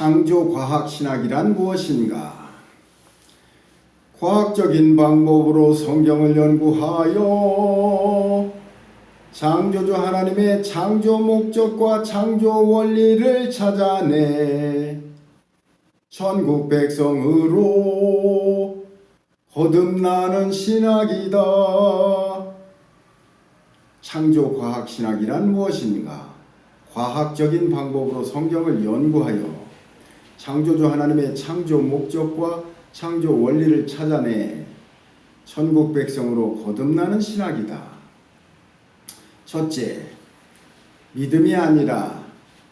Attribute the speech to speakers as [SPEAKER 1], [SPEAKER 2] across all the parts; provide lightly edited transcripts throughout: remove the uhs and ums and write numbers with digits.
[SPEAKER 1] 창조과학신학이란 무엇인가? 과학적인 방법으로 성경을 연구하여 창조주 하나님의 창조 목적과 창조 원리를 찾아내 천국 백성으로 거듭나는 신학이다. 창조과학신학이란 무엇인가? 과학적인 방법으로 성경을 연구하여 창조주 하나님의 창조 목적과 창조 원리를 찾아내 천국 백성으로 거듭나는 신학이다. 첫째, 믿음이 아니라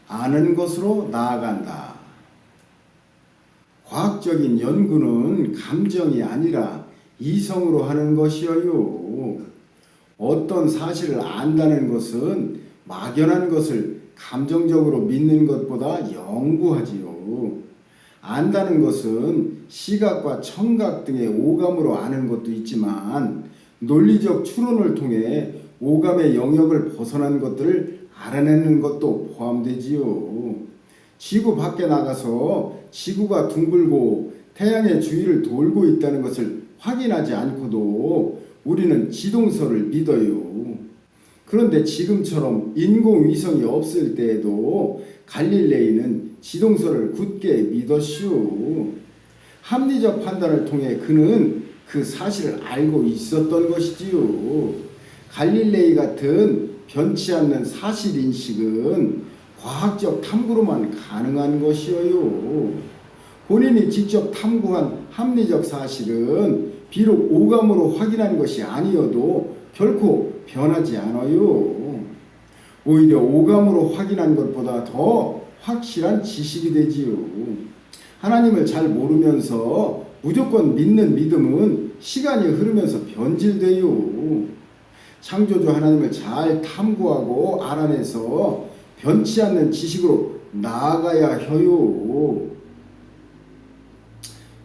[SPEAKER 1] 아는 것으로 나아간다. 과학적인 연구는 감정이 아니라 이성으로 하는 것이어요. 어떤 사실을 안다는 것은 막연한 것을 감정적으로 믿는 것보다 영구하지요. 안다는 것은 시각과 청각 등의 오감으로 아는 것도 있지만 논리적 추론을 통해 오감의 영역을 벗어난 것들을 알아내는 것도 포함되지요. 지구 밖에 나가서 지구가 둥글고 태양의 주위를 돌고 있다는 것을 확인하지 않고도 우리는 지동설을 믿어요. 그런데 지금처럼 인공위성이 없을 때에도 갈릴레이는 지동설을 굳게 믿었슈. 합리적 판단을 통해 그는 그 사실을 알고 있었던 것이지요. 갈릴레이 같은 변치 않는 사실인식은 과학적 탐구로만 가능한 것이어요. 본인이 직접 탐구한 합리적 사실은 비록 오감으로 확인한 것이 아니어도 결코 변하지 않아요. 오히려 오감으로 확인한 것보다 더 확실한 지식이 되지요. 하나님을 잘 모르면서 무조건 믿는 믿음은 시간이 흐르면서 변질돼요. 창조주 하나님을 잘 탐구하고 알아내서 변치 않는 지식으로 나아가야 해요.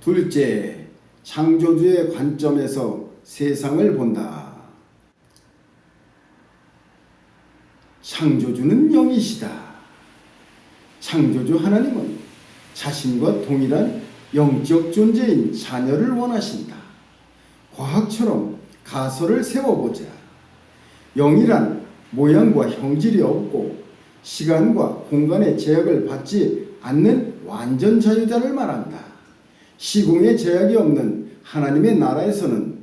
[SPEAKER 1] 둘째, 창조주의 관점에서 세상을 본다. 창조주는 영이시다. 창조주 하나님은 자신과 동일한 영적 존재인 자녀를 원하신다. 과학처럼 가설을 세워보자. 영이란 모양과 형질이 없고 시간과 공간의 제약을 받지 않는 완전 자유자를 말한다. 시공의 제약이 없는 하나님의 나라에서는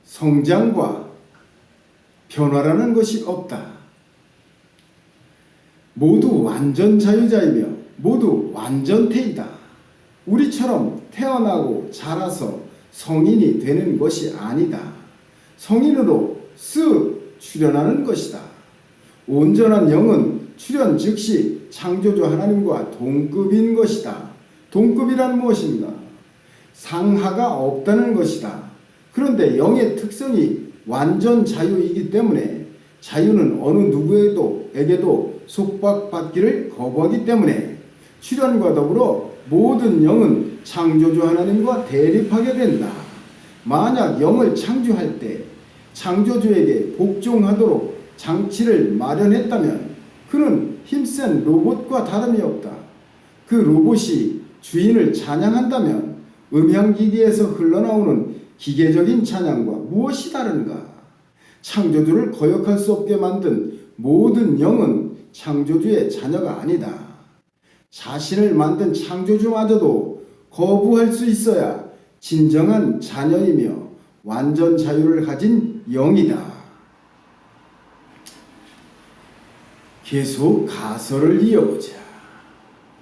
[SPEAKER 1] 성장과 변화라는 것이 없다. 모두 완전 자유자이며 모두 완전태이다. 우리처럼 태어나고 자라서 성인이 되는 것이 아니다. 성인으로 쓱 출현하는 것이다. 온전한 영은 출현 즉시 창조주 하나님과 동급인 것이다. 동급이란 무엇인가? 상하가 없다는 것이다. 그런데 영의 특성이 완전 자유이기 때문에 자유는 어느 누구에게도 속박받기를 거부하기 때문에 출현과 더불어 모든 영은 창조주 하나님과 대립하게 된다. 만약 영을 창조할 때 창조주에게 복종하도록 장치를 마련했다면 그는 힘센 로봇과 다름이 없다. 그 로봇이 주인을 찬양한다면 음향기기에서 흘러나오는 기계적인 찬양과 무엇이 다른가? 창조주를 거역할 수 없게 만든 모든 영은 창조주의 자녀가 아니다. 자신을 만든 창조주마저도 거부할 수 있어야 진정한 자녀이며 완전 자유를 가진 영이다. 계속 가설을 이어보자.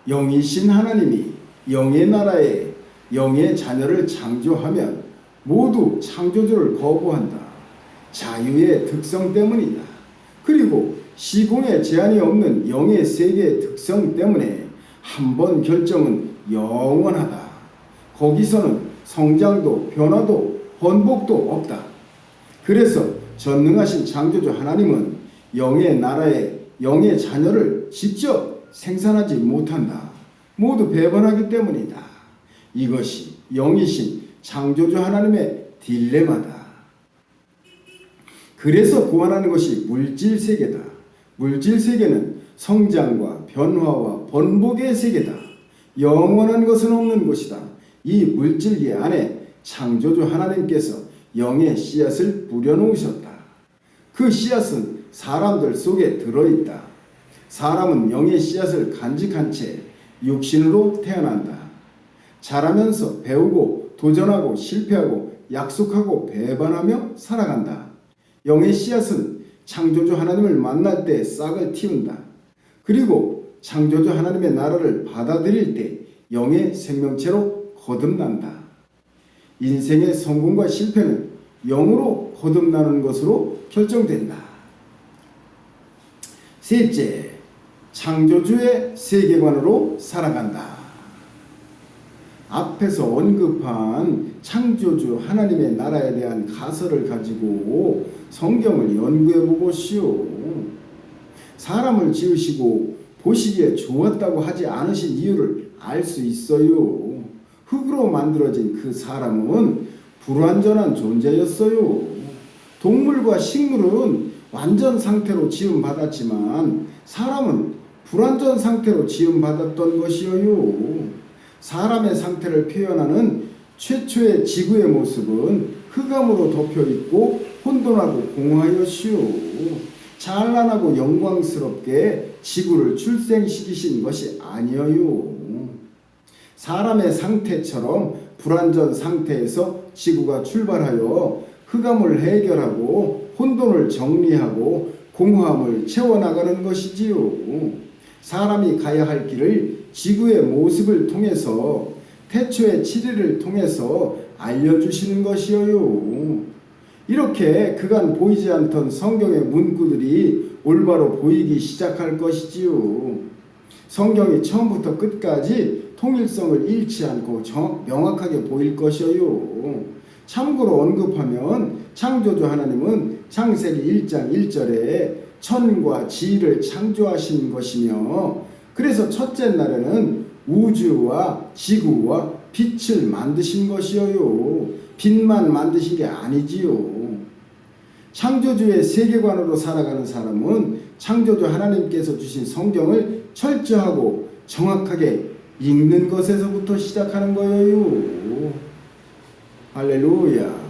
[SPEAKER 1] 영이신 하나님이 영의 나라에 영의 자녀를 창조하면 모두 창조주를 거부한다. 자유의 특성 때문이다. 그리고 시공의 제한이 없는 영의 세계의 특성 때문에 한 번 결정은 영원하다. 거기서는 성장도 변화도 번복도 없다. 그래서 전능하신 창조주 하나님은 영의 나라에 영의 자녀를 직접 생산하지 못한다. 모두 배반하기 때문이다. 이것이 영이신 창조주 하나님의 딜레마다. 그래서 구원하는 것이 물질세계다. 물질세계는 성장과 변화와 번복의 세계다. 영원한 것은 없는 것이다. 이 물질계 안에 창조주 하나님께서 영의 씨앗을 뿌려놓으셨다. 그 씨앗은 사람들 속에 들어있다. 사람은 영의 씨앗을 간직한 채 육신으로 태어난다. 자라면서 배우고 도전하고 실패하고 약속하고 배반하며 살아간다. 영의 씨앗은 창조주 하나님을 만날 때 싹을 틔운다. 그리고 창조주 하나님의 나라를 받아들일 때 영의 생명체로 거듭난다. 인생의 성공과 실패는 영으로 거듭나는 것으로 결정된다. 셋째, 창조주의 세계관으로 살아간다. 앞에서 언급한 창조주 하나님의 나라에 대한 가설을 가지고 성경을 연구해 보시오. 사람을 지으시고 보시기에 좋았다고 하지 않으신 이유를 알 수 있어요. 흙으로 만들어진 그 사람은 불완전한 존재였어요. 동물과 식물은 완전 상태로 지음받았지만 사람은 불완전 상태로 지음받았던 것이어요. 사람의 상태를 표현하는 최초의 지구의 모습은 흑암으로 덮여있고 혼돈하고 공허하였시오. 찬란하고 영광스럽게 지구를 출생시키신 것이 아니어요. 사람의 상태처럼 불완전 상태에서 지구가 출발하여 흑암을 해결하고 혼돈을 정리하고 공허함을 채워나가는 것이지요. 사람이 가야 할 길을 지구의 모습을 통해서 태초의 7일을 통해서 알려주시는 것이어요. 이렇게 그간 보이지 않던 성경의 문구들이 올바로 보이기 시작할 것이지요. 성경이 처음부터 끝까지 통일성을 잃지 않고 명확하게 보일 것이어요. 참고로 언급하면 창조주 하나님은 창세기 1장 1절에 천과 지를 창조하신 것이며, 그래서 첫째 날에는 우주와 지구와 빛을 만드신 것이어요. 빛만 만드신 게 아니지요. 창조주의 세계관으로 살아가는 사람은 창조주 하나님께서 주신 성경을 철저하고 정확하게 읽는 것에서부터 시작하는 거예요. 할렐루야.